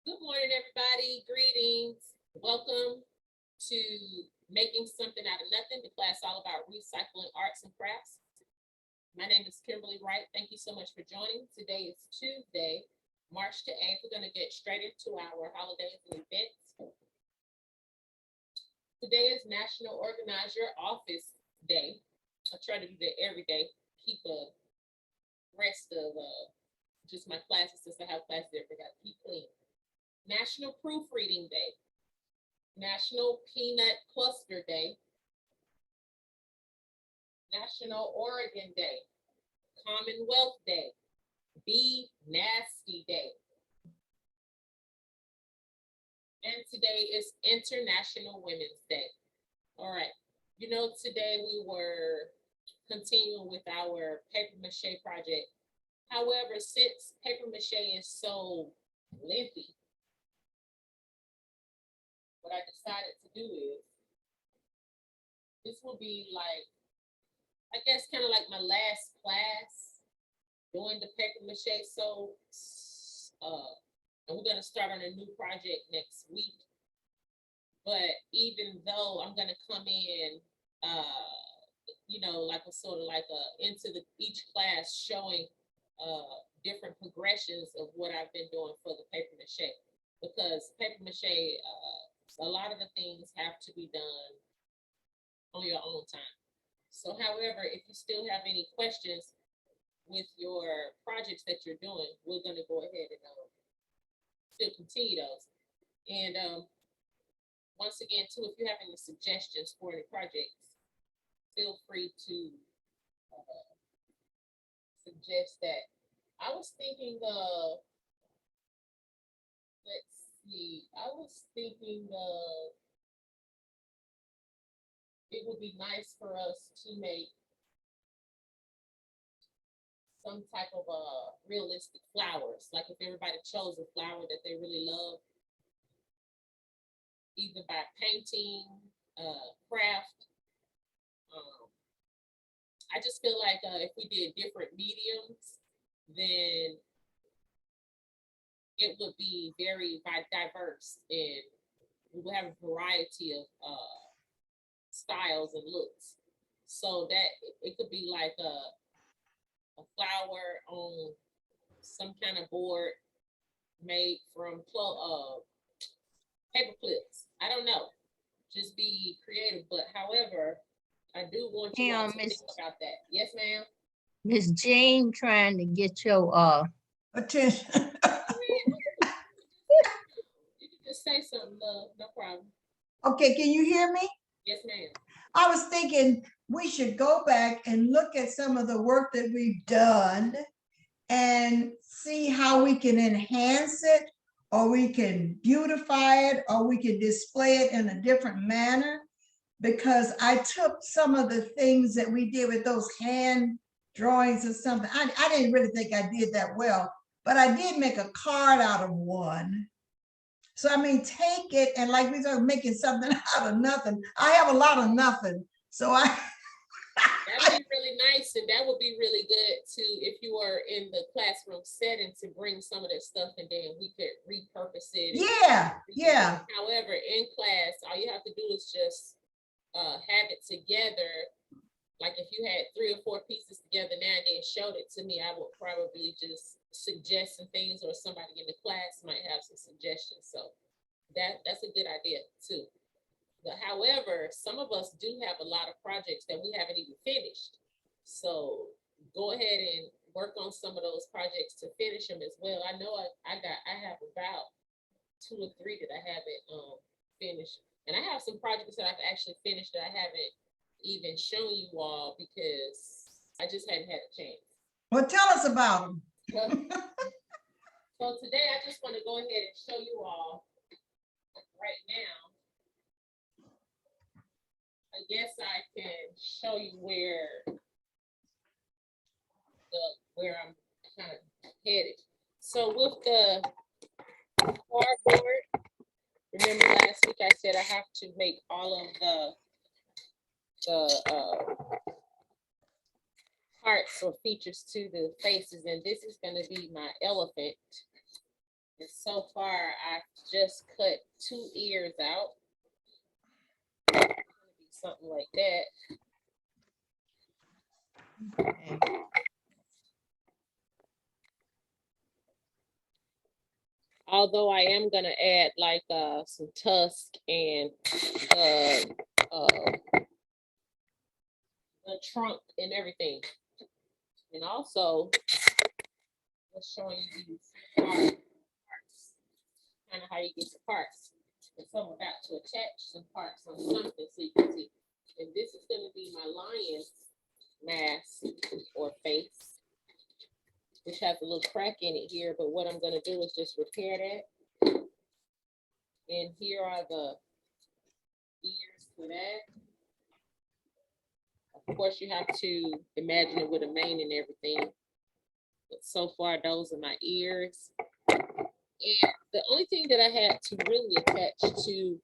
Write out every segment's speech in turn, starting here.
Good morning, everybody. Greetings. Welcome to Making Something Out of Nothing, the class all about recycling arts and crafts. My name is Kimberlie Wright. Thank you so much for joining. Today is Tuesday, March the 8th. We're going to get straight into our holidays and events. Today is National Organize Your Office Day. I try to do that every day. Keep a rest of just my classes, since I have classes every day. Keep clean. National Proofreading Day, National Peanut Cluster Day, National Oregon Day, Commonwealth Day, Be Nasty Day. And today is International Women's Day. All right, you know, today we were continuing with our paper mache project. However, since paper mache is so lengthy, what I decided to do is, this will be like, I guess kind of like my last class doing the paper mache. So, and we're gonna start on a new project next week. But even though I'm gonna come in, you know, like a sort of like into each class showing different progressions of what I've been doing for the paper mache, because paper mache, a lot of the things have to be done on your own time. So, however, if you still have any questions with your projects that you're doing, we're going to go ahead and still continue those. And once again, too, if you have any suggestions for any projects, feel free to suggest that. I was thinking of, let's see, I was thinking of, it would be nice for us to make some type of realistic flowers. Like if everybody chose a flower that they really love, either by painting, craft. I just feel like if we did different mediums, then it would be very diverse, and we would have a variety of styles and looks. So that it could be like a flower on some kind of board made from paper clips. I don't know. Just be creative. But however, I do want you all to think about that. Yes, ma'am. Miss Jane trying to get your attention. You can just say something, love. No problem. Okay, can you hear me? Yes, ma'am. I was thinking we should go back and look at some of the work that we've done and see how we can enhance it, or we can beautify it, or we can display it in a different manner. Because I took some of the things that we did with those hand drawings or something. I didn't really think I did that well, but I did make a card out of one. So, I mean, take it and like we started making something out of nothing. I have a lot of nothing. So that'd be really nice, and that would be really good too if you were in the classroom setting to bring some of that stuff and then we could repurpose it. Yeah. However, in class, all you have to do is just have it together. Like if you had 3 or 4 pieces together now and then showed it to me, I would probably just suggest some things, or somebody in the class might have some suggestions. So that's a good idea too. But however, some of us do have a lot of projects that we haven't even finished. So go ahead and work on some of those projects to finish them as well. I know I have about 2 or 3 that I haven't finished. And I have some projects that I've actually finished that I haven't even shown you all because I just hadn't had a chance. Well, tell us about them. So today I just want to go ahead and show you all right now. I guess I can show you where I'm kind of headed. So with the cardboard, remember last week I said I have to make all of the parts or features to the faces, and this is going to be my elephant. And so far, I've just cut 2 ears out. Something like that. Okay. Although I am gonna add like some tusk and the trunk and everything. And also, let's show you these parts, kind of how you get the parts. And so I'm about to attach some parts on something so you can see. And this is gonna be my lion's mask or face, which has a little crack in it here. But what I'm gonna do is just repair that. And here are the ears for that. Of course, you have to imagine it with a mane and everything. But so far, those are my ears. And the only thing that I had to really attach to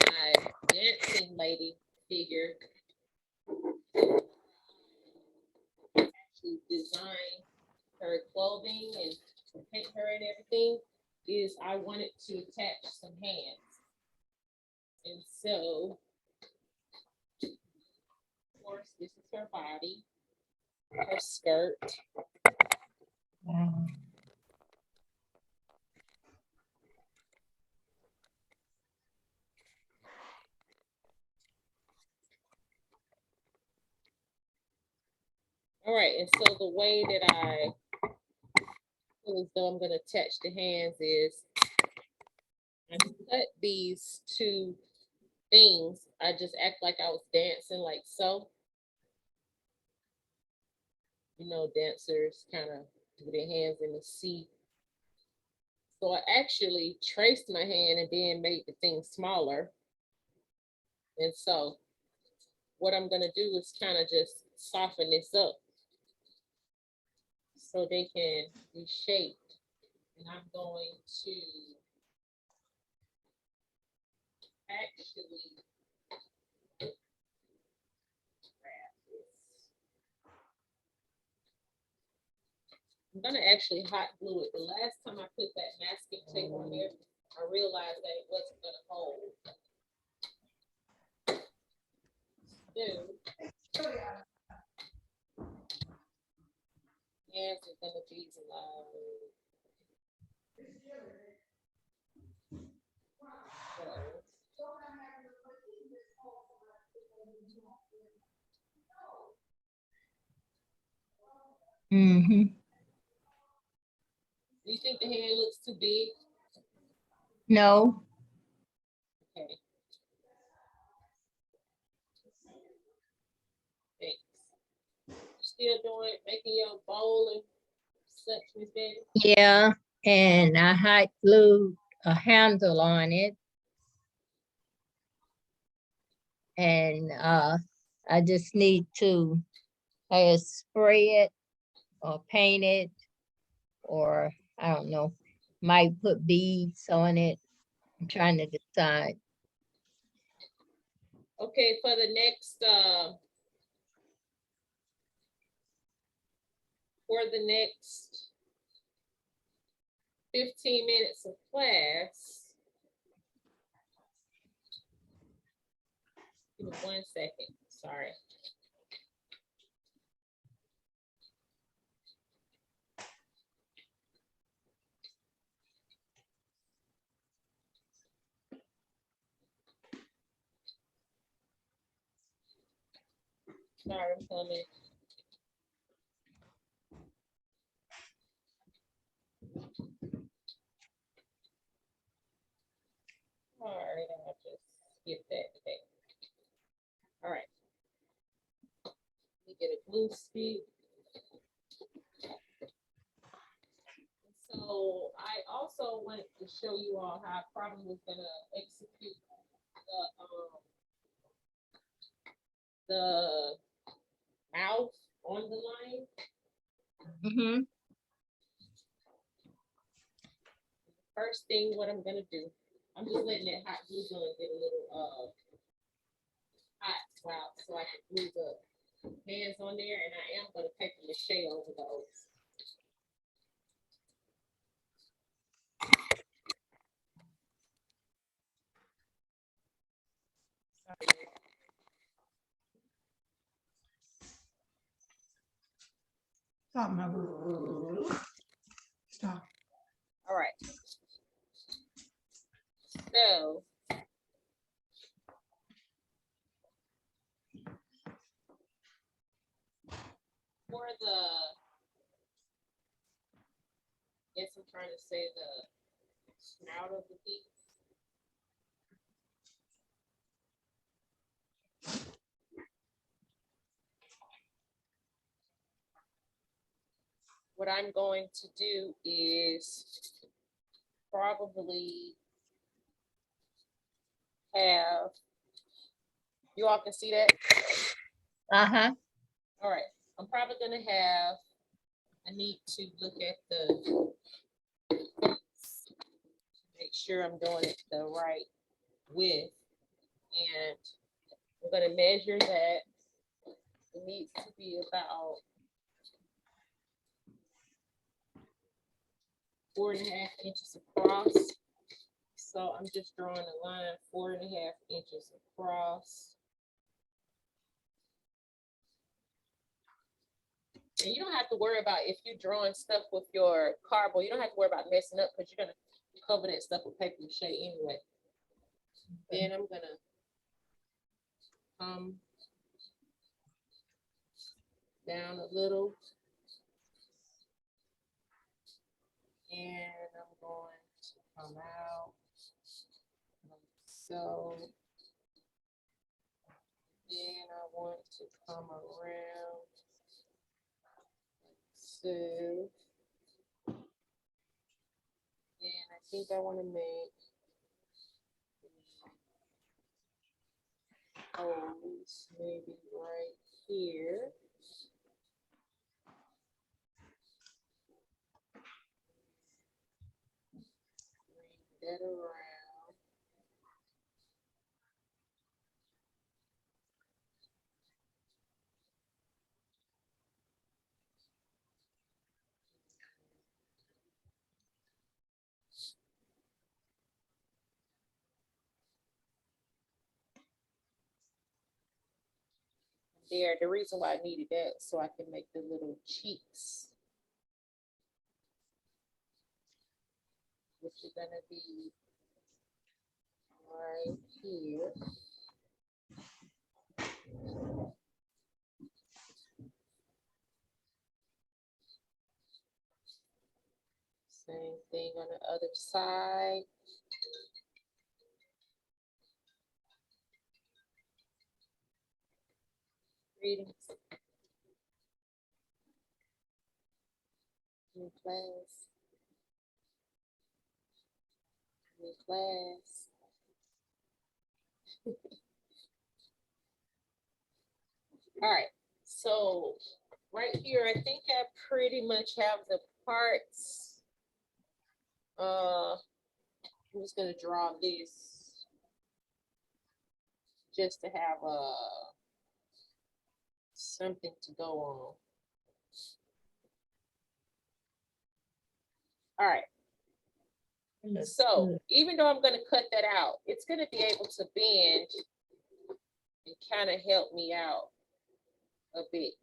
my dancing lady figure, to design her clothing and to paint her and everything, is I wanted to attach some hands. And so, of course, this is her body, her skirt. Wow. All right, and so the way that I feel as though I'm gonna attach the hands is I cut these 2 things. I just act like I was dancing like so. You know, dancers kind of do their hands in the C. So I actually traced my hand and then made the thing smaller. And so what I'm gonna do is kind of just soften this up so they can be shaped. And I'm going to actually grab this. I'm gonna actually hot glue it. The last time I put that masking tape on there, I realized that it wasn't gonna hold. So, hands are gonna be like. Mm-hmm. Do you think the hand looks too big? No. Okay. Thanks. Still doing, making your bowl and such, Miss Betty? Yeah, and I hot glued a handle on it. And I just need to spray it or paint it, or I don't know, might put beads on it. I'm trying to decide. Okay, for the next 15 minutes of class, give me 1 second, sorry. Sorry, I'm coming. All right, I'll just skip that today. All right. Let me get a glue stick. So I also wanted to show you all how I probably was gonna execute the mouth on the line. Mm-hmm. First thing, what I'm gonna do, I'm just letting that hot glue gun get a little hot wow, so I can glue the hands on there, and I am gonna paper mache over those. Stop my. Stop. All right. So. For the, guess I'm trying to say the snout of the piece. What I'm going to do is probably have, you all can see that? Uh-huh. All right, I'm probably gonna have, I need to look at the, make sure I'm doing it the right width. And I'm gonna measure that. It needs to be about 4.5 inches across. So I'm just drawing a line 4.5 inches across. And you don't have to worry about, if you're drawing stuff with your cardboard, you don't have to worry about messing up because you're gonna cover that stuff with paper mache anyway. Then I'm gonna come down a little. And I'm going to come out like so. Then I want to come around like so. Then I think I want to make holes maybe right here. Bring that around. There, the reason why I needed that so I can make the little cheeks, which is gonna be right here. Same thing on the other side. Greetings. New class. New class. All right, so right here, I think I pretty much have the parts. I'm just gonna draw this just to have something to go on. All right. So even though I'm gonna cut that out, it's gonna be able to bend and kind of help me out a bit.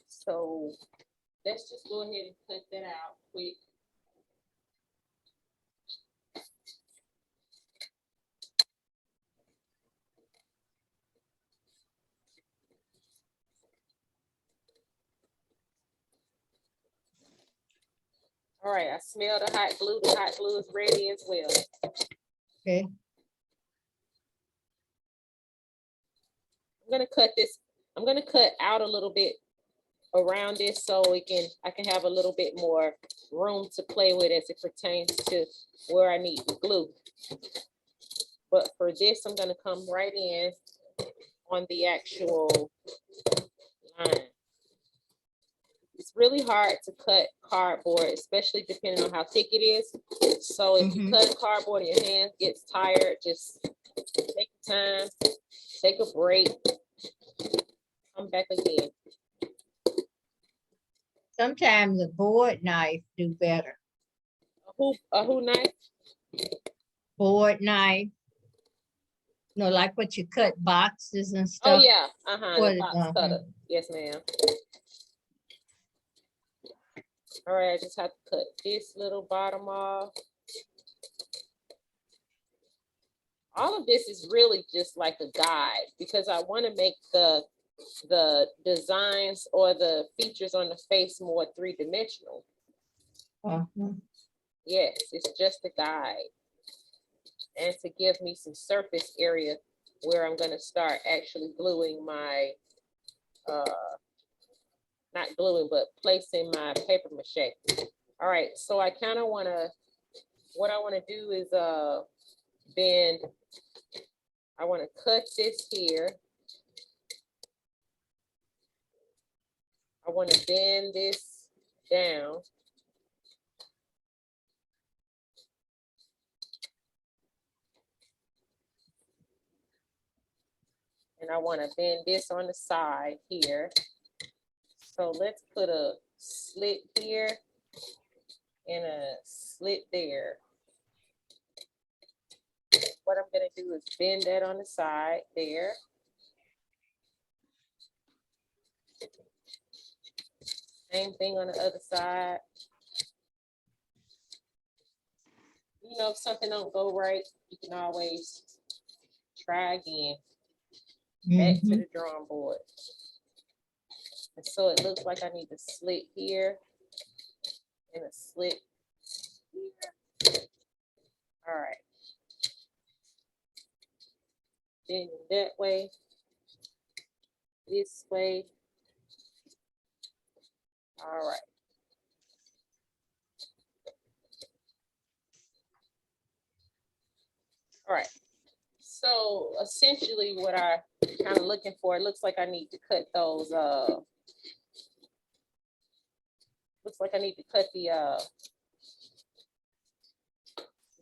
So let's just go ahead and cut that out quick. All right, I smell the hot glue. The hot glue is ready as well. Okay. I'm gonna cut this. I'm gonna cut out a little bit around this so I can have a little bit more room to play with as it pertains to where I need the glue. But for this, I'm gonna come right in on the actual line. It's really hard to cut cardboard, especially depending on how thick it is. So if you cut cardboard and your hand gets tired, just take time, take a break, come back again. Sometimes a board knife do better. A who knife? Board knife. You know, like what you cut boxes and Oh stuff. yeah, What the box cutter. Yes, ma'am. All right, I just have to cut this little bottom off. All of this is really just like a guide because I want to make the designs or the features on the face more three-dimensional. Yes, it's just a guide. And to give me some surface area where I'm going to start actually gluing my, not gluing, but placing my paper mache. All right, so I kind of want to, what I want to do is bend, I want to cut this here. I want to bend this down. And I want to bend this on the side here. So let's put a slit here and a slit there. What I'm going to do is bend that on the side there. Same thing on the other side. You know, if something don't go right, you can always try again. Back to the drawing board. And so it looks like I need a slit here and a slit here. All right. Then that way, this way. All right. All right. So essentially what I kind of looking for, it looks like I need to cut those, looks like I need to cut the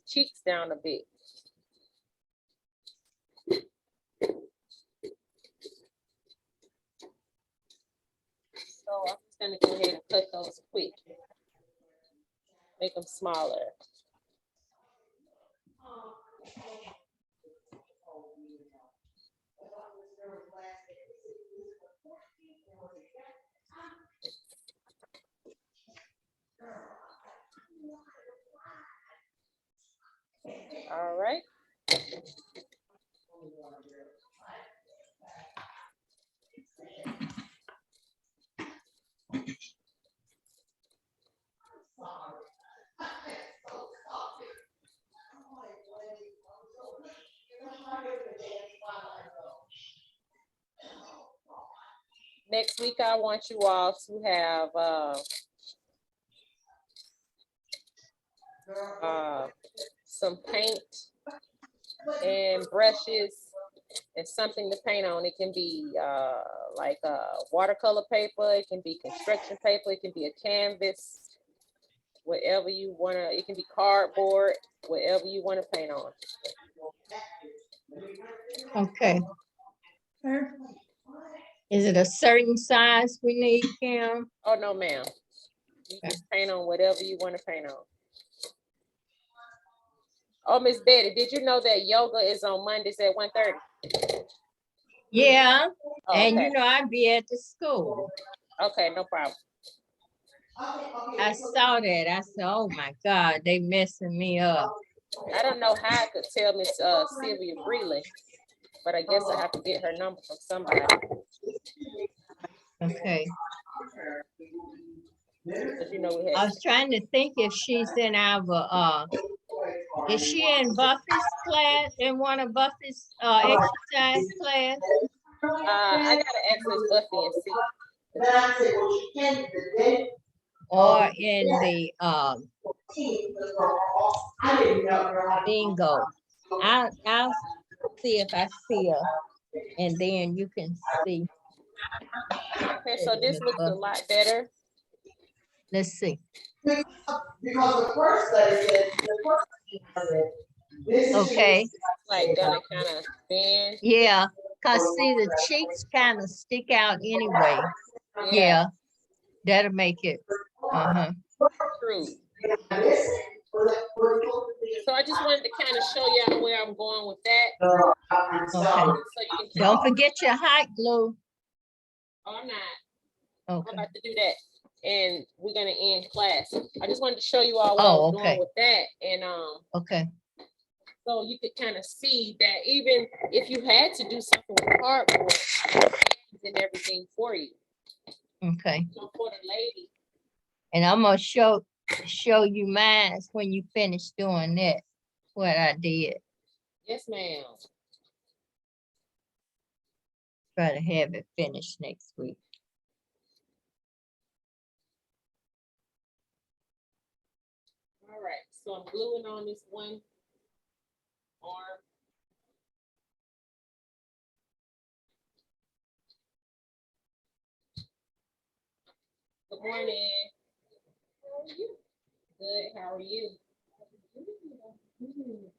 cheeks down a bit. So I'm just gonna go ahead and cut those quick. Make them smaller. All right. Next week, I want you all to have some paint and brushes and something to paint on. It can be like watercolor paper, it can be construction paper, it can be a canvas, whatever you want to, it can be cardboard, whatever you want to paint on. Okay. Is it a certain size we need, Kim? Oh, no, ma'am. You just paint on whatever you want to paint on. Oh, Miss Betty, did you know that yoga is on Mondays at 1:30? Yeah, Oh, and okay. you know, I'd be at the school. Okay, no problem. I saw that. I said, oh my God, they messing me up. I don't know how I could tell Miss Sylvia Breland, but I guess I have to get her number from somebody. Okay. But you know we I had. was trying to think if she's in our, is she in Buffy's class, in one of Buffy's exercise class? I gotta ask Miss Buffy and see. Or in the bingo. I'll see if I see her, and then you can see. Okay, so this looks a lot better. Let's see. Okay. Like gonna kind of bend. Yeah, cause see the cheeks kind of stick out anyway. Yeah, that'll make it. True. So I just wanted to kind of show y'all where I'm going with that. Okay. So you can Don't forget your hot glue. Oh, I'm not. Okay. I'm about to do that. and we're gonna end class. I just wanted to show you all what I was okay. doing with that, and Okay. so you could kind of see that even if you had to do something with cardboard, and everything for you. Okay. So for the lady, And I'm gonna show you mine when you finish doing that, what I did. yes, ma'am. Try to have it finished next week. All right, so I'm gluing on this one arm. Good morning. How are you? Good. How are you? Mhm.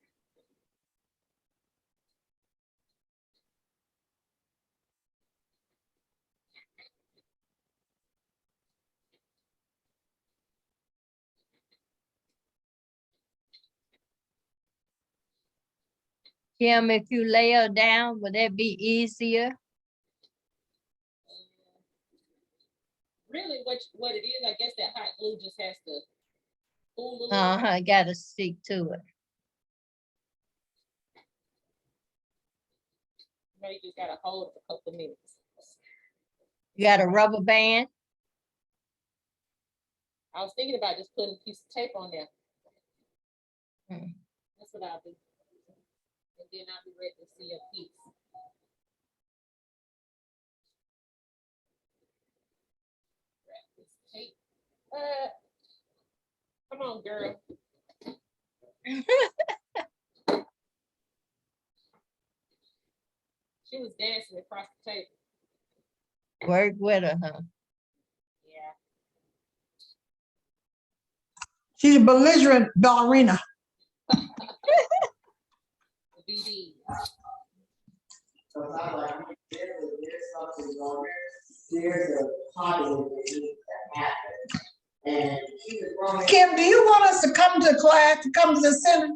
Kim, if you lay her down, would that be easier? Really, what it is, I guess that hot glue just has to cool a little. I gotta stick to it. You know, you just gotta hold it for a couple of minutes. You got a rubber band? I was thinking about just putting a piece of tape on there. Hmm. That's what I'll do. And then I'll be ready to see your piece. Wrap this tape. Come on, girl. She was dancing across the table. Work with her, huh? Yeah. She's a belligerent ballerina. The BD. There's a positive that needs to happen. And she was wrong. Kim, do you want us to come to class, to come to the center?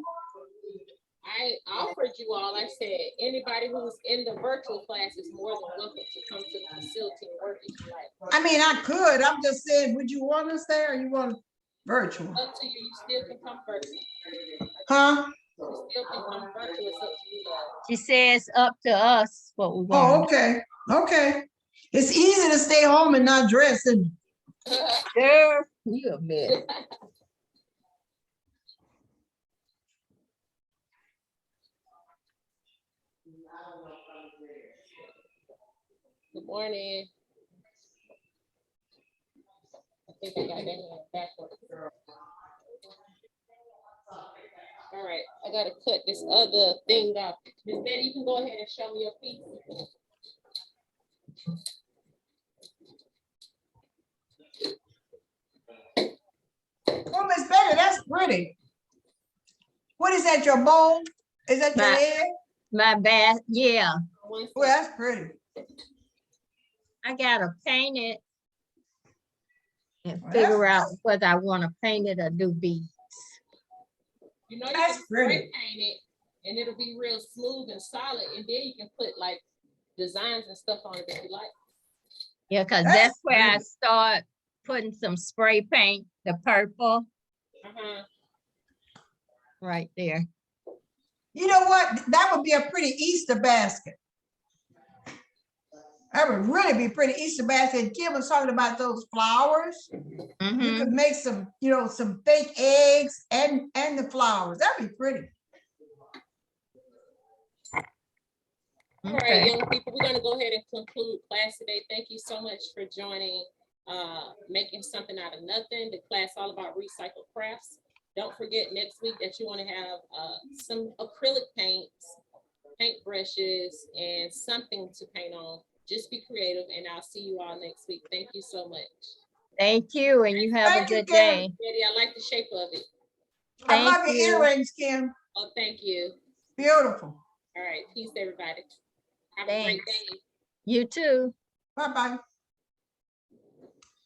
I offered you all, I said, anybody who's in the virtual class is more than welcome to come to the facility and work if you like. I mean, I could. I'm just saying, would you want us there or you want virtual? Up to you, you still can come virtual. Huh? You still can come virtual, it's up to you guys. She says up to us what we Oh, want. okay, okay. It's easy to stay home and not dress, and Girl, you a mess. Good morning. I think I got that hand backwards. All right, I gotta cut this other thing off. Miss Betty, you can go ahead and show me your piece. oh, Miss Betty, that's pretty. What is that, your bowl? Is that your My- head? My bad, yeah. One Well, second. that's pretty. I gotta paint it and Well, figure out whether I wanna paint it or do beads. You know, you That's can spray pretty. paint it and it'll be real smooth and solid, and then you can put like designs and stuff on it if you like. Yeah, cause That's that's where I pretty. start putting some spray paint, the purple, right there. You know what? That would be a pretty Easter basket. That would really be pretty Easter basket. Kim was talking about those flowers. You Mhm. could make some, you know, some fake eggs and the flowers. That'd be pretty. All right, Okay. young people, we're gonna go ahead and conclude class today. Thank you so much for joining, making something out of nothing. The class all about recycled crafts. Don't forget next week that you wanna have some acrylic paints, paint brushes, and something to paint on. Just be creative, and I'll see you all next week. Thank you so much. Thank you, and you have a Thank you, good Kim. day. Betty, I like the shape of it. I love Thank your you. earrings, Kim. Oh, thank you. Beautiful. All right, peace, everybody. Have a great Thanks. day. You too. Bye-bye.